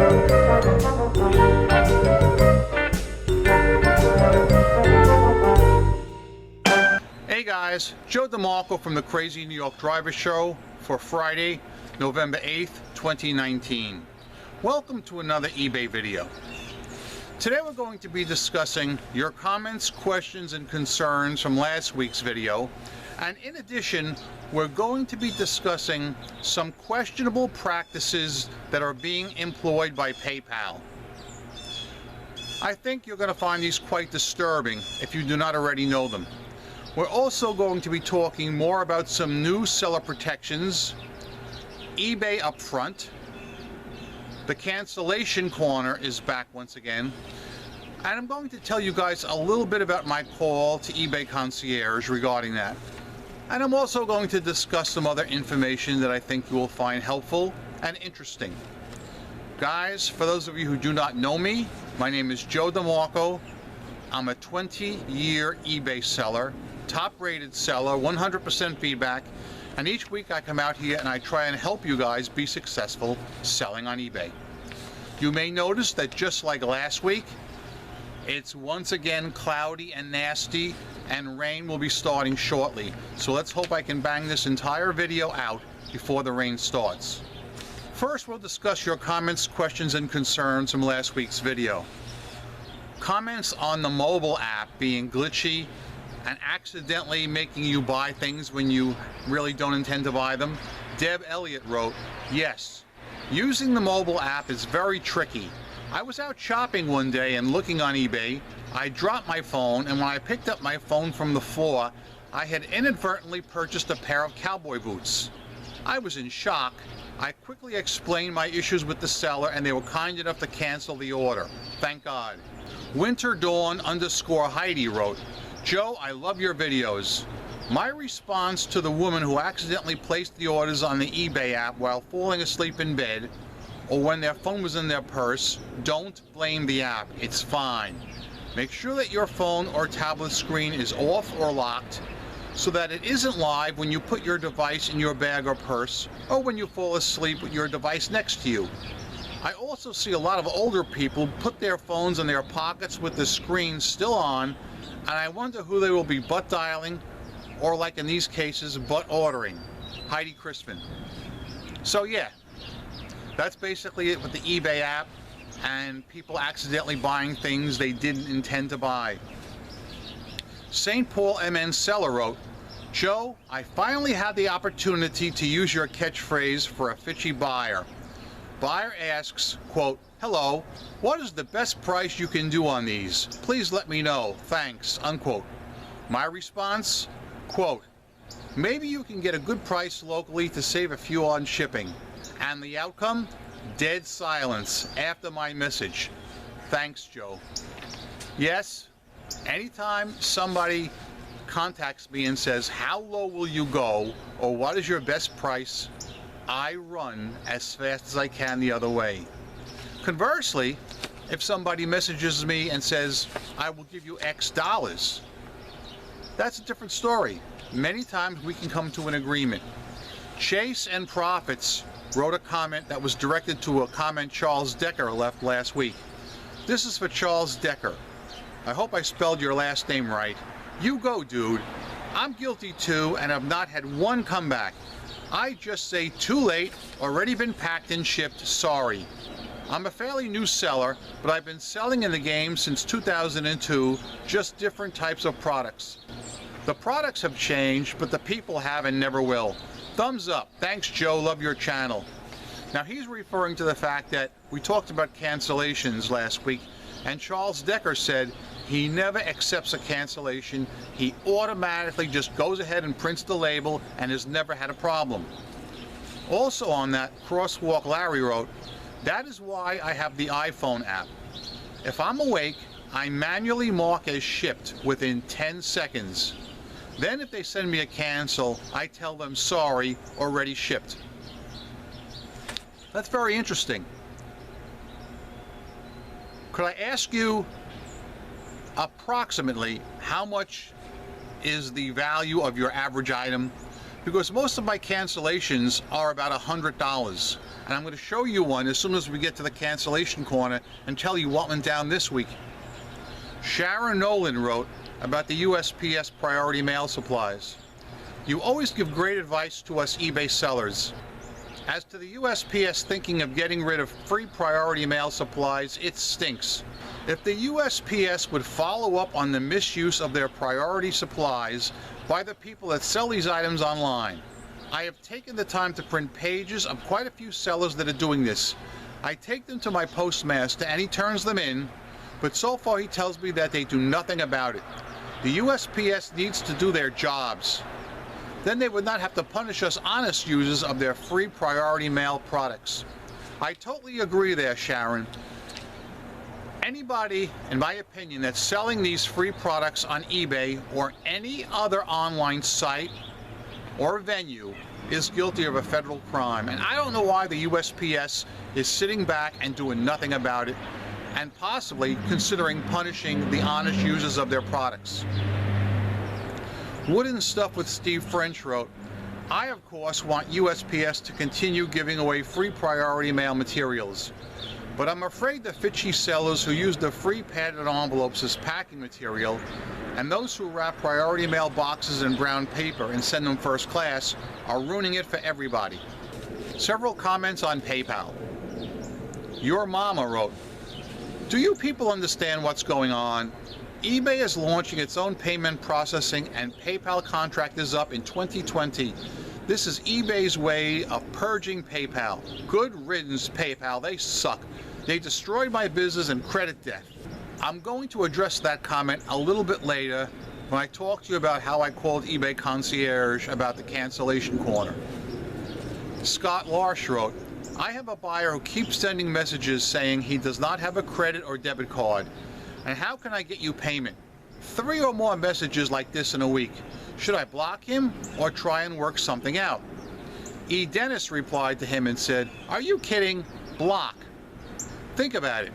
Hey guys, Joe DeMarco from the Crazy New York Driver Show for Friday, November 8th, 2019. Welcome to another eBay video. Today we're going to be discussing your comments, questions, and concerns from last week's video. And in addition, we're going to be discussing some questionable practices that are being employed by PayPal. I think you're going to find these quite disturbing if you do not already know them. We're also going to be talking more about some new seller protections, eBay upfront. The cancellation corner is back once again. And I'm going to tell you guys a little bit about my call to eBay concierge regarding that. And I'm also going to discuss some other information that I think you will find helpful and interesting. Guys, for those of you who do not know me, my name is Joe DeMarco. I'm a 20-year eBay seller, top-rated seller, 100% feedback, and each week I come out here and I try and help you guys be successful selling on eBay. You may notice that just like last week, it's once again cloudy and nasty, and rain will be starting shortly. So let's hope I can bang this entire video out before the rain starts. First, we'll discuss your comments, questions, and concerns from last week's video. Comments on the mobile app being glitchy and accidentally making you buy things when you really don't intend to buy them. Deb Elliott wrote, yes, using the mobile app is very tricky. I was out shopping one day and looking on eBay. I dropped my phone, and when I picked up my phone from the floor, I had inadvertently purchased a pair of cowboy boots. I was in shock. I quickly explained my issues with the seller, and they were kind enough to cancel the order. Thank God. Winter Dawn _ Heidi wrote, Joe, I love your videos. My response to the woman who accidentally placed the orders on the eBay app while falling asleep in bed, or when their phone was in their purse, don't blame the app, it's fine. Make sure that your phone or tablet screen is off or locked so that it isn't live when you put your device in your bag or purse, or when you fall asleep with your device next to you. I also see a lot of older people put their phones in their pockets with the screen still on, and I wonder who they will be butt dialing, or like in these cases, butt ordering. Heidi Crispin. So yeah, that's basically it with the eBay app and people accidentally buying things they didn't intend to buy. St. Paul MN Seller wrote, Joe, I finally had the opportunity to use your catchphrase for a fishy buyer. Buyer asks, quote, hello, what is the best price you can do on these? Please let me know. Thanks, unquote. My response, quote, maybe you can get a good price locally to save a few on shipping. And the outcome? Dead silence after my message. Thanks, Joe. Yes, anytime somebody contacts me and says, how low will you go, or what is your best price, I run as fast as I can the other way. Conversely, if somebody messages me and says, I will give you X dollars, that's a different story. Many times we can come to an agreement. Chase and Profits wrote a comment that was directed to a comment Charles Decker left last week. This is for Charles Decker. I hope I spelled your last name right. You go, dude. I'm guilty too, and have not had one comeback. I just say too late, already been packed and shipped, sorry. I'm a fairly new seller, but I've been selling in the game since 2002, just different types of products. The products have changed, but the people have and never will. Thumbs up. Thanks, Joe. Love your channel. Now, he's referring to the fact that we talked about cancellations last week, and Charles Decker said he never accepts a cancellation. He automatically just goes ahead and prints the label and has never had a problem. Also on that, Crosswalk Larry wrote, that is why I have the iPhone app. If I'm awake, I manually mark as shipped within 10 seconds. Then if they send me a cancel, I tell them sorry, already shipped. That's very interesting. Could I ask you approximately how much is the value of your average item? Because most of my cancellations are about $100, and I'm going to show you one as soon as we get to the cancellation corner and tell you what went down this week. Sharon Nolan wrote about the USPS priority mail supplies. You always give great advice to us eBay sellers. As to the USPS thinking of getting rid of free priority mail supplies, it stinks. If the USPS would follow up on the misuse of their priority supplies by the people that sell these items online. I have taken the time to print pages of quite a few sellers that are doing this. I take them to my postmaster and he turns them in, but so far he tells me that they do nothing about it. The USPS needs to do their jobs. Then they would not have to punish us honest users of their free priority mail products. I totally agree there, Sharon. Anybody, in my opinion, that's selling these free products on eBay or any other online site or venue is guilty of a federal crime. And I don't know why the USPS is sitting back and doing nothing about it, and possibly considering punishing the honest users of their products. Wooden Stuff with Steve French wrote, I, of course, want USPS to continue giving away free priority mail materials. But I'm afraid the fitchy sellers who use the free padded envelopes as packing material and those who wrap priority mail boxes in brown paper and send them first class are ruining it for everybody. Several comments on PayPal. Your Mama wrote, do you people understand what's going on? eBay is launching its own payment processing and PayPal contract is up in 2020. This is eBay's way of purging PayPal. Good riddance, PayPal. They suck. They destroyed my business and credit debt. I'm going to address that comment a little bit later when I talk to you about how I called eBay Concierge about the cancellation corner. Scott Larsh wrote, I have a buyer who keeps sending messages saying he does not have a credit or debit card. And how can I get you payment? 3 or more messages like this in a week. Should I block him or try and work something out? E. Dennis replied to him and said, are you kidding? Block. Think about it.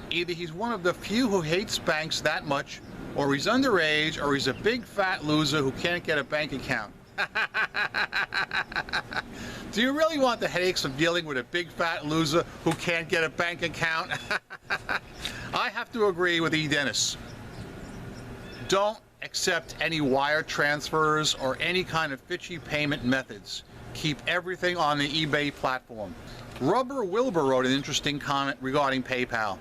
Either he's one of the few who hates banks that much, or he's underage, or he's a big fat loser who can't get a bank account. Do you really want the headaches of dealing with a big fat loser who can't get a bank account? I have to agree with E. Dennis. Don't accept any wire transfers or any kind of fitchy payment methods. Keep everything on the eBay platform. Rubber Wilbur wrote an interesting comment regarding PayPal.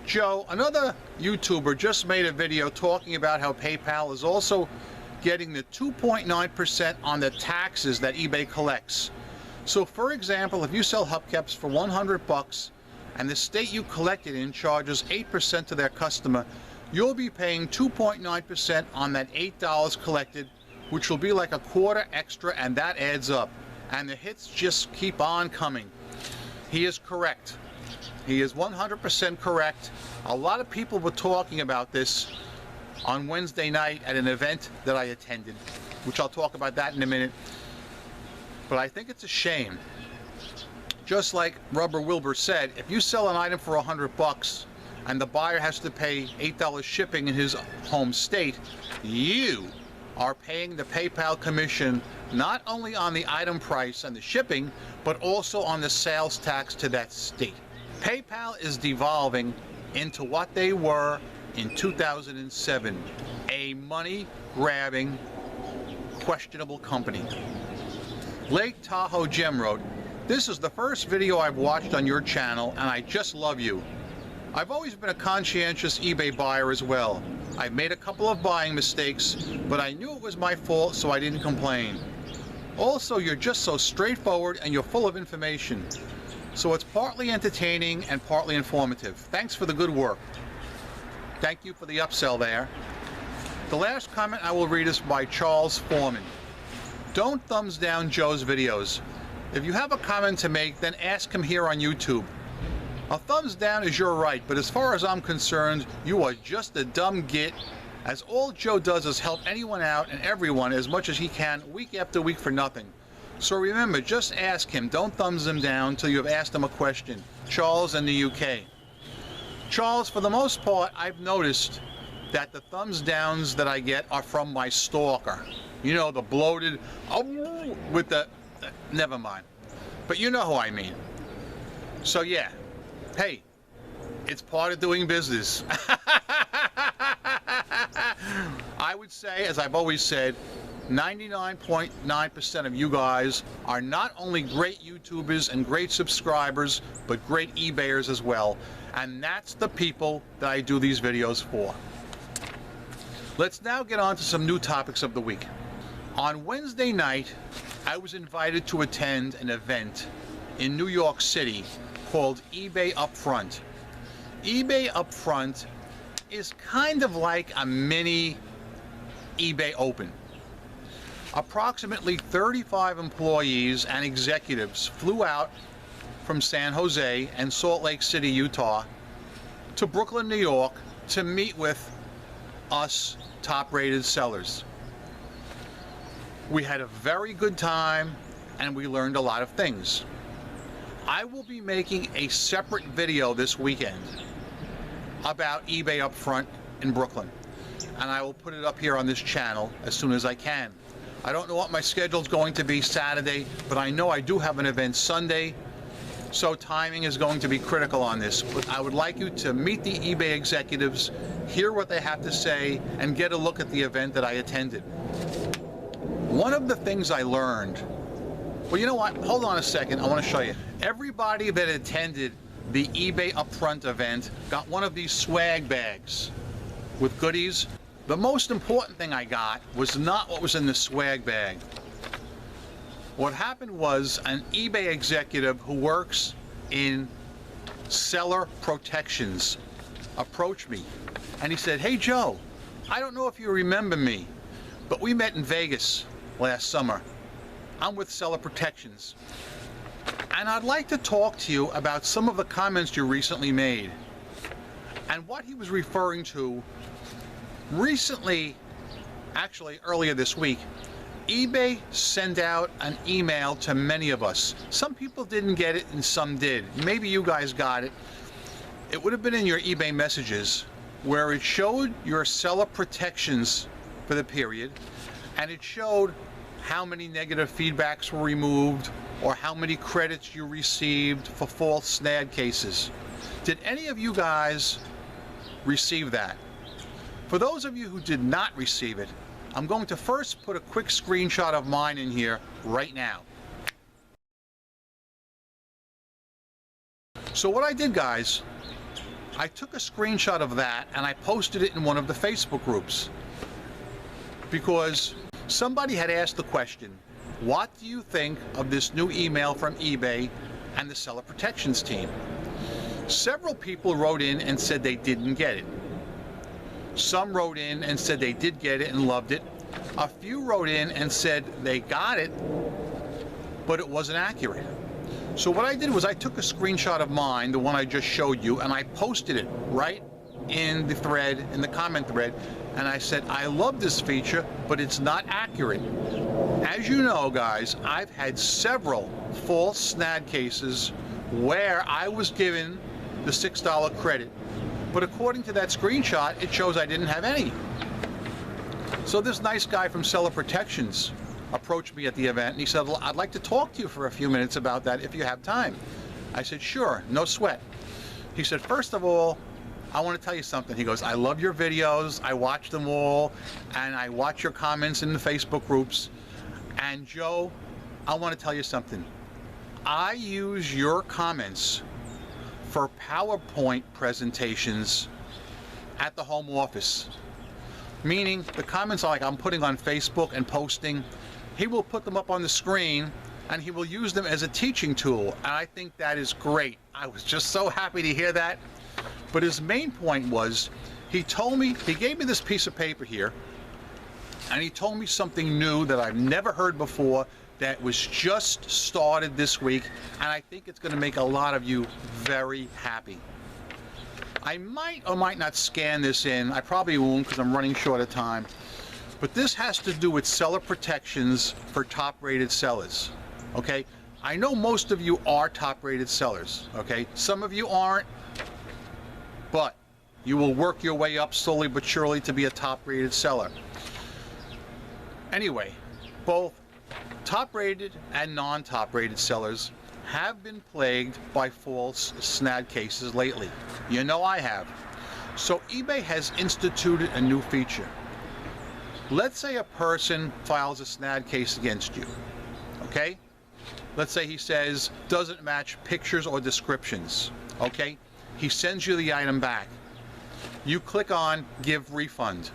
Joe, another YouTuber just made a video talking about how PayPal is also getting the 2.9% on the taxes that eBay collects. So for example, if you sell hubcaps for $100 and the state you collect it in charges 8% to their customer, you'll be paying 2.9% on that $8 collected, which will be like a quarter extra, and that adds up. And the hits just keep on coming. He is correct. He is 100% correct. A lot of people were talking about this on Wednesday night at an event that I attended, which I'll talk about that in a minute. But I think it's a shame. Just like Rubber Wilbur said, if you sell an item for $100 and the buyer has to pay $8 shipping in his home state, you are paying the PayPal commission not only on the item price and the shipping, but also on the sales tax to that state. PayPal is devolving into what they were in 2007, a money-grabbing, questionable company. Lake Tahoe Jim wrote, this is the first video I've watched on your channel and I just love you. I've always been a conscientious eBay buyer as well. I've made a couple of buying mistakes, but I knew it was my fault, so I didn't complain. Also, you're just so straightforward and you're full of information. So it's partly entertaining and partly informative. Thanks for the good work. Thank you for the upsell there. The last comment I will read is by Charles Foreman. Don't thumbs down Joe's videos. If you have a comment to make, then ask him here on YouTube. A thumbs down is your right, but as far as I'm concerned, you are just a dumb git, as all Joe does is help anyone out and everyone as much as he can week after week for nothing. So remember, just ask him, don't thumbs him down till you have asked him a question. Charles in the UK. Charles, for the most part, I've noticed that the thumbs downs that I get are from my stalker. You know, the bloated, with the, never mind. But you know who I mean. So yeah, hey, it's part of doing business. I would say, as I've always said, 99.9% of you guys are not only great YouTubers and great subscribers, but great eBayers as well. And that's the people that I do these videos for. Let's now get on to some new topics of the week. On Wednesday night, I was invited to attend an event in New York City called eBay Upfront. eBay Upfront is kind of like a mini eBay Open. Approximately 35 employees and executives flew out from San Jose and Salt Lake City, Utah to Brooklyn, New York to meet with us top-rated sellers. We had a very good time and we learned a lot of things. I will be making a separate video this weekend about eBay Upfront in Brooklyn, and I will put it up here on this channel as soon as I can. I don't know what my schedule is going to be Saturday, but I know I do have an event Sunday, so timing is going to be critical on this. But I would like you to meet the eBay executives, hear what they have to say, and get a look at the event that I attended. One of the things I learned, well, you know what? Hold on a second. I want to show you. Everybody that attended the eBay Upfront event got one of these swag bags with goodies. The most important thing I got was not what was in the swag bag. What happened was an eBay executive who works in seller protections approached me and he said, "Hey Joe, I don't know if you remember me, but we met in Vegas last summer. I'm with Seller Protections, and I'd like to talk to you about some of the comments you recently made." And what he was referring to, recently, actually earlier this week, eBay sent out an email to many of us. Some people didn't get it and some did. Maybe you guys got it. It would have been in your eBay messages where it showed your seller protections for the period, and it showed how many negative feedbacks were removed or how many credits you received for false snag cases. Did any of you guys receive that? For those of you who did not receive it, I'm going to first put a quick screenshot of mine in here right now. So what I did, guys, I took a screenshot of that and I posted it in one of the Facebook groups because somebody had asked the question, what do you think of this new email from eBay and the Seller Protections team? Several people wrote in and said they didn't get it. Some wrote in and said they did get it and loved it. A few wrote in and said they got it, but it wasn't accurate. So what I did was I took a screenshot of mine, the one I just showed you, and I posted it right in the thread, in the comment thread, and I said, I love this feature, but it's not accurate. As you know, guys, I've had several false snag cases where I was given the $6 credit, but according to that screenshot, it shows I didn't have any. So this nice guy from Seller Protections approached me at the event and he said, I'd like to talk to you for a few minutes about that if you have time. I said, sure, no sweat. He said, first of all, I want to tell you something. He goes, I love your videos, I watch them all, and I watch your comments in the Facebook groups. And Joe, I want to tell you something. I use your comments for PowerPoint presentations at the home office. Meaning the comments like I'm putting on Facebook and posting, he will put them up on the screen and he will use them as a teaching tool. And I think that is great. I was just so happy to hear that. But his main point was, he told me, he gave me this piece of paper here, and he told me something new that I've never heard before that was just started this week, and I think it's going to make a lot of you very happy. I might or might not scan this in. I probably won't because I'm running short of time. But this has to do with seller protections for top-rated sellers. Okay? I know most of you are top-rated sellers. Okay? Some of you aren't, but you will work your way up slowly but surely to be a top-rated seller. Anyway, both top-rated and non-top-rated sellers have been plagued by false SNAD cases lately. You know I have. So eBay has instituted a new feature. Let's say a person files a SNAD case against you, okay? Let's say he says, doesn't match pictures or descriptions, okay? He sends you the item back. You click on Give Refund.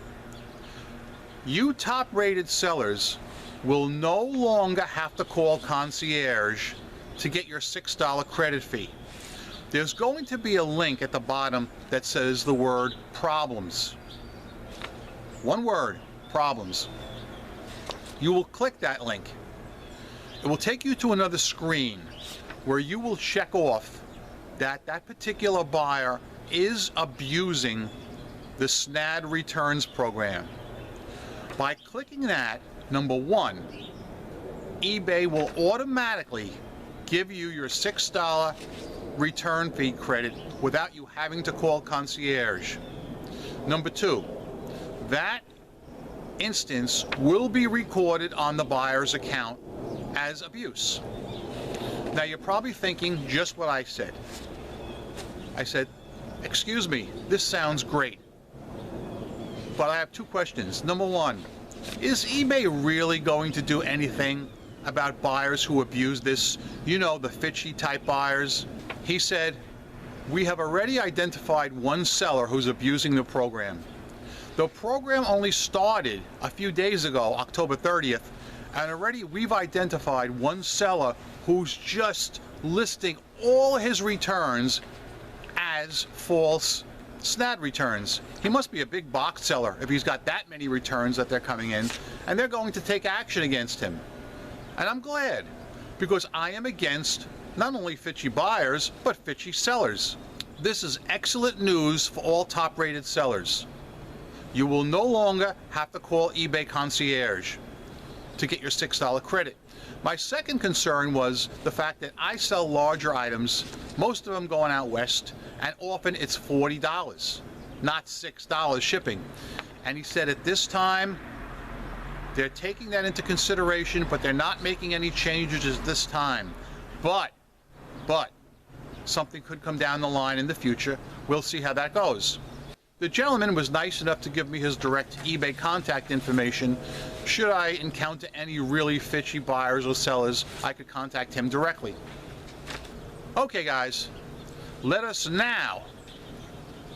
You top-rated sellers will no longer have to call concierge to get your $6 credit fee. There's going to be a link at the bottom that says the word problems. One word, problems. You will click that link. It will take you to another screen where you will check off that that particular buyer is abusing the SNAD returns program. By clicking that, number one, eBay will automatically give you your $6 return fee credit without you having to call concierge. Number two, that instance will be recorded on the buyer's account as abuse. Now you're probably thinking just what I said. I said, excuse me, this sounds great. But I have two questions. Number one, is eBay really going to do anything about buyers who abuse this? You know, the Fitchy type buyers. He said, we have already identified one seller who's abusing the program. The program only started a few days ago, October 30th, and already we've identified one seller who's just listing all his returns as false SNAD returns. He must be a big box seller if he's got that many returns that they're coming in, and they're going to take action against him. And I'm glad, because I am against not only Fitchy buyers, but Fitchy sellers. This is excellent news for all top-rated sellers. You will no longer have to call eBay concierge to get your $6 credit. My second concern was the fact that I sell larger items, most of them going out west, and often it's $40, not $6 shipping. And he said at this time, they're taking that into consideration, but they're not making any changes at this time. But, something could come down the line in the future. We'll see how that goes. The gentleman was nice enough to give me his direct eBay contact information. Should I encounter any really Fitchy buyers or sellers, I could contact him directly. Okay guys, let us now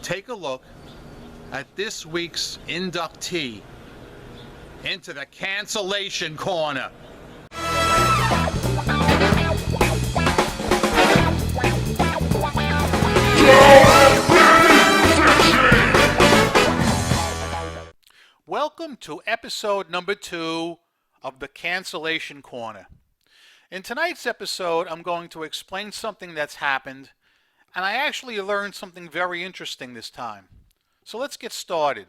take a look at this week's inductee into the cancellation corner. Welcome to episode number 2 of the Cancellation Corner. In tonight's episode, I'm going to explain something that's happened, and I actually learned something very interesting this time. So let's get started.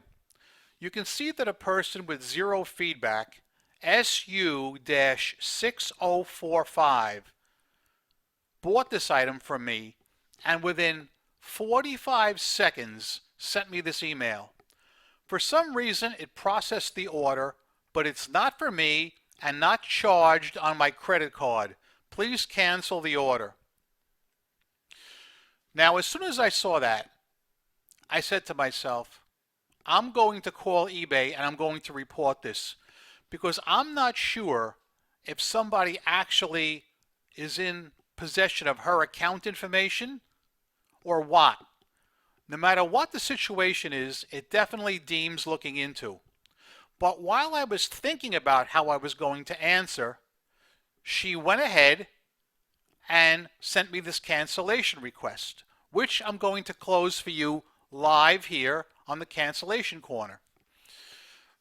You can see that a person with zero feedback, SU-6045, bought this item from me, and within 45 seconds sent me this email. For some reason, it processed the order, but it's not for me and not charged on my credit card. Please cancel the order. Now, as soon as I saw that, I said to myself, I'm going to call eBay and I'm going to report this, because I'm not sure if somebody actually is in possession of her account information or what. No matter what the situation is, it definitely deems looking into. But while I was thinking about how I was going to answer, she went ahead and sent me this cancellation request, which I'm going to close for you live here on the Cancellation Corner.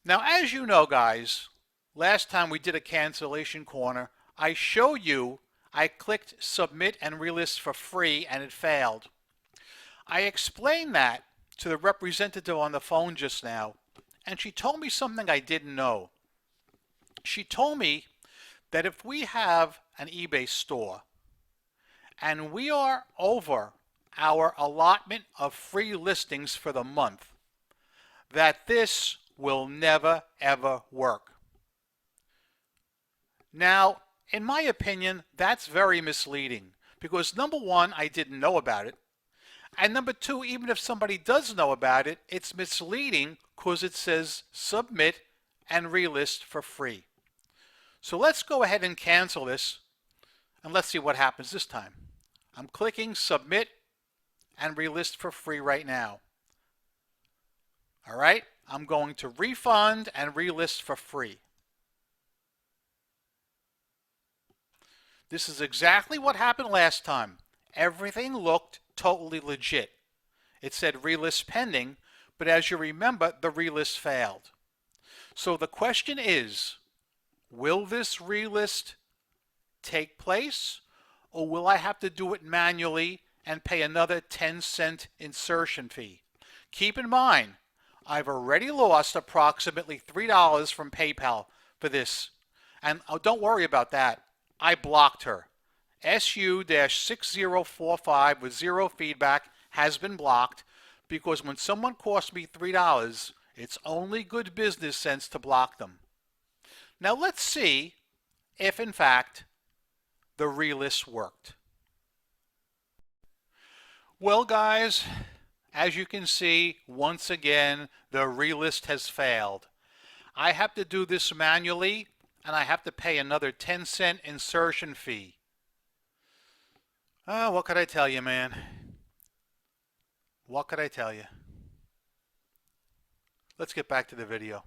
Now, as you know, guys, last time we did a Cancellation Corner, I showed you I clicked Submit and Relist for free and it failed. I explained that to the representative on the phone just now, and she told me something I didn't know. She told me that if we have an eBay store and we are over our allotment of free listings for the month, that this will never ever work. Now, In my opinion, that's very misleading because number one, I didn't know about it. And number two, even if somebody does know about it, it's misleading because it says submit and relist for free. So let's go ahead and cancel this and let's see what happens this time. I'm clicking submit and relist for free right now. All right, I'm going to refund and relist for free. This is exactly what happened last time. Everything looked totally legit. It said relist pending, but as you remember, the relist failed. So the question is, will this relist take place, or will I have to do it manually and pay another 10-cent insertion fee? Keep in mind, I've already lost approximately $3 from PayPal for this. And don't worry about that. I blocked her. SU-6045 with zero feedback has been blocked because when someone costs me $3, it's only good business sense to block them. Now let's see if in fact the relist worked. Well guys, as you can see, once again, the relist has failed. I have to do this manually and I have to pay another 10-cent insertion fee. Oh, what could I tell you, man? What could I tell you? Let's get back to the video.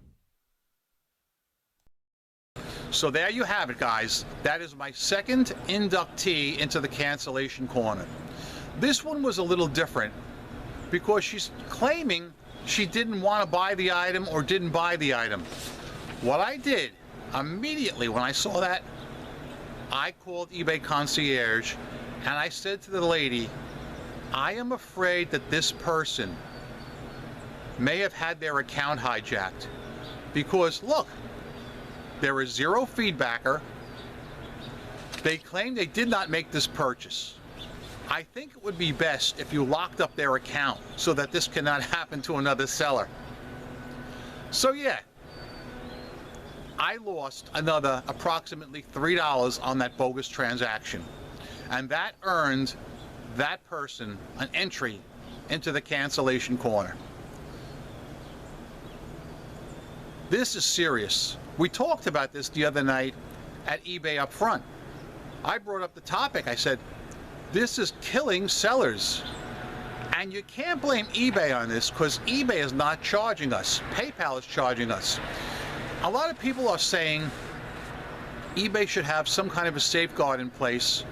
So there you have it, guys. That is my second inductee into the cancellation corner. This one was a little different because she's claiming she didn't want to buy the item or didn't buy the item. What I did immediately when I saw that, I called eBay concierge and I said to the lady, I am afraid that this person may have had their account hijacked because look, there is zero feedbacker. They claim they did not make this purchase. I think it would be best if you locked up their account so that this cannot happen to another seller. So yeah, I lost another approximately $3 on that bogus transaction. And that earned that person an entry into the cancellation corner. This is serious. We talked about this the other night at eBay up front. I brought up the topic. I said, this is killing sellers. And you can't blame eBay on this because eBay is not charging us. PayPal is charging us. A lot of people are saying eBay should have some kind of a safeguard in place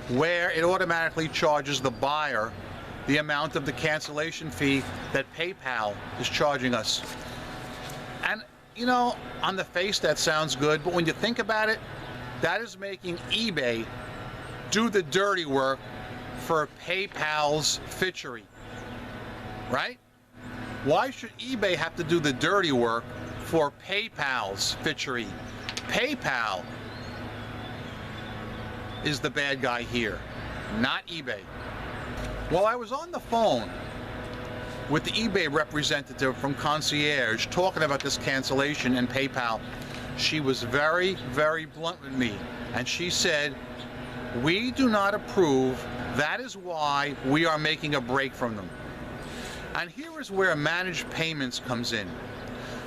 where it automatically charges the buyer the amount of the cancellation fee that PayPal is charging us. And you know, on the face that sounds good, but when you think about it, that is making eBay do the dirty work for PayPal's fitchery, right? Why should eBay have to do the dirty work for PayPal's fitchery? PayPal is the bad guy here, not eBay. Well, I was on the phone with the eBay representative from Concierge talking about this cancellation and PayPal. She was very, very blunt with me, and she said, we do not approve. That is why we are making a break from them. And here is where managed payments comes in.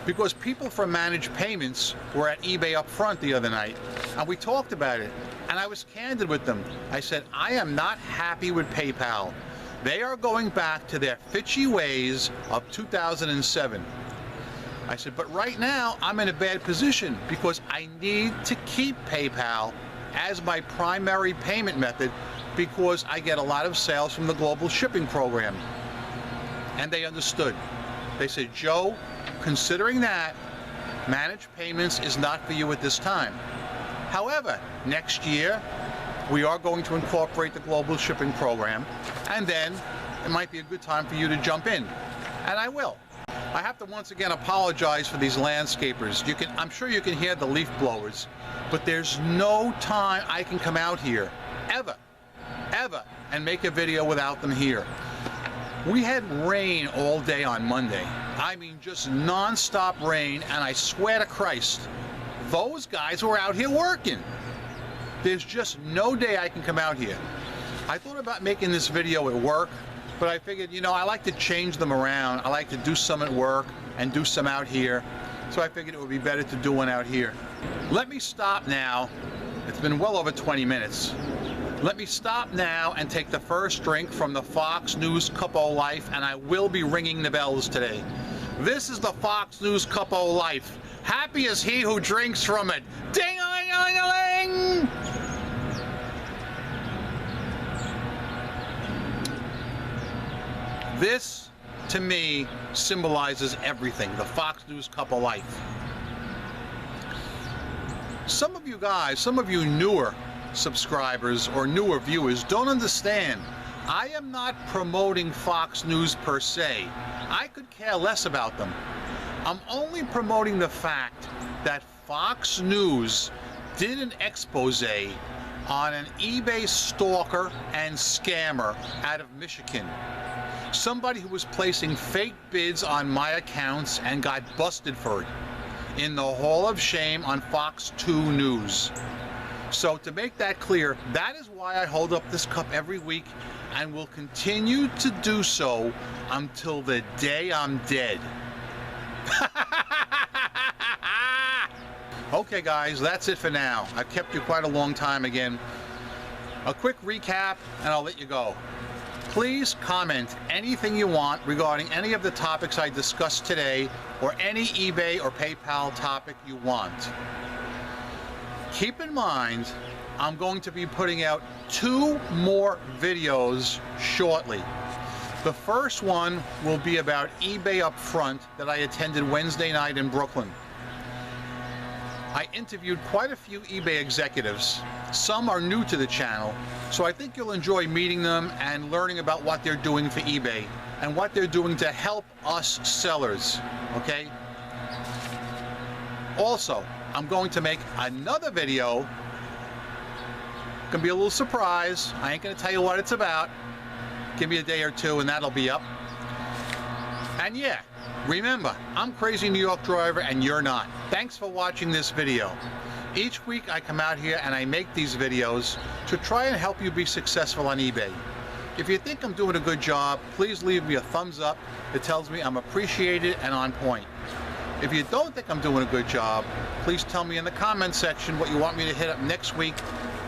Because people from managed payments were at eBay up front the other night, and we talked about it. And I was candid with them. I said, I am not happy with PayPal. They are going back to their fitchy ways of 2007. I said, but right now I'm in a bad position because I need to keep PayPal as my primary payment method because I get a lot of sales from the global shipping program. And they understood. They said, Joe, considering that, managed payments is not for you at this time. However, next year, we are going to incorporate the global shipping program, and then it might be a good time for you to jump in. And I will. I have to once again apologize for these landscapers. I'm sure you can hear the leaf blowers, but there's no time I can come out here, ever, and make a video without them here. We had rain all day on Monday. I mean, just non-stop rain, and I swear to Christ, those guys were out here working. There's just no day I can come out here. I thought about making this video at work, but I figured, you know, I like to change them around. I like to do some at work and do some out here. So I figured it would be better to do one out here. Let me stop now. It's been well over 20 minutes. Let me stop now and take the first drink from the Fox News Cup O' Life, and I will be ringing the bells today. This is the Fox News Cup O' Life. Happy is he who drinks from it. Ding-a-ling-a-ling-a-ling! This, to me, symbolizes everything, the Fox News Cup O' Life. Some of you guys, some of you newer subscribers or newer viewers don't understand. I am not promoting Fox News per se. I could care less about them. I'm only promoting the fact that Fox News did an expose on an eBay stalker and scammer out of Michigan. Somebody who was placing fake bids on my accounts and got busted for it in the Hall of Shame on Fox 2 News. So to make that clear, that is why I hold up this cup every week and will continue to do so until the day I'm dead. Okay guys, that's it for now. I've kept you quite a long time again. A quick recap and I'll let you go. Please comment anything you want regarding any of the topics I discussed today or any eBay or PayPal topic you want. Keep in mind, I'm going to be putting out 2 more videos shortly. The first one will be about eBay Upfront that I attended Wednesday night in Brooklyn. I interviewed quite a few eBay executives. Some are new to the channel, so I think you'll enjoy meeting them and learning about what they're doing for eBay and what they're doing to help us sellers, okay? Also, I'm going to make another video. Gonna be a little surprise. I ain't gonna tell you what it's about. Give me a day or two and that'll be up. And yeah, remember, I'm Crazy New York Driver and you're not. Thanks for watching this video. Each week I come out here and I make these videos to try and help you be successful on eBay. If you think I'm doing a good job, please leave me a thumbs up. It tells me I'm appreciated and on point. If you don't think I'm doing a good job, please tell me in the comment section what you want me to hit up next week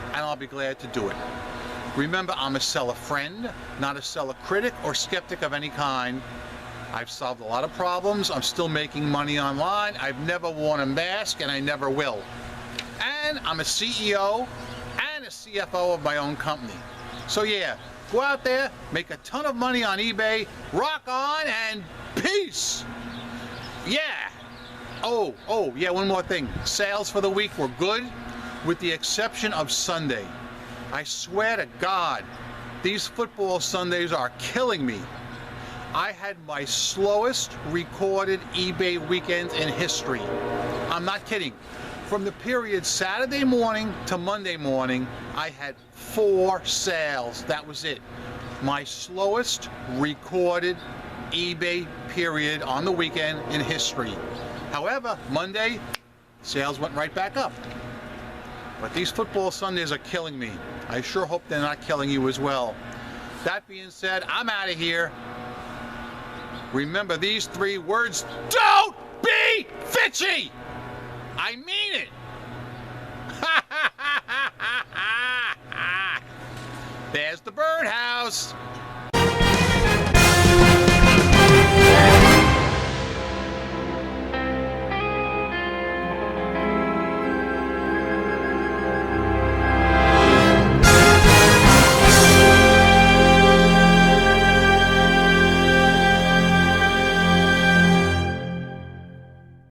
and I'll be glad to do it. Remember, I'm a seller friend, not a seller critic or skeptic of any kind. I've solved a lot of problems. I'm still making money online. I've never worn a mask and I never will. And I'm a CEO and a CFO of my own company. So yeah, go out there, make a ton of money on eBay, rock on, and peace! Yeah! Oh, yeah, one more thing. Sales for the week were good, with the exception of Sunday. I swear to God, these football Sundays are killing me. I had my slowest recorded eBay weekend in history. I'm not kidding. From the period Saturday morning to Monday morning, I had 4 sales. That was it. My slowest recorded eBay period on the weekend in history. However, Monday, sales went right back up. But these football Sundays are killing me. I sure hope they're not killing you as well. That being said, I'm out of here. Remember these 3 words: don't be fitchy! I mean it! There's the birdhouse!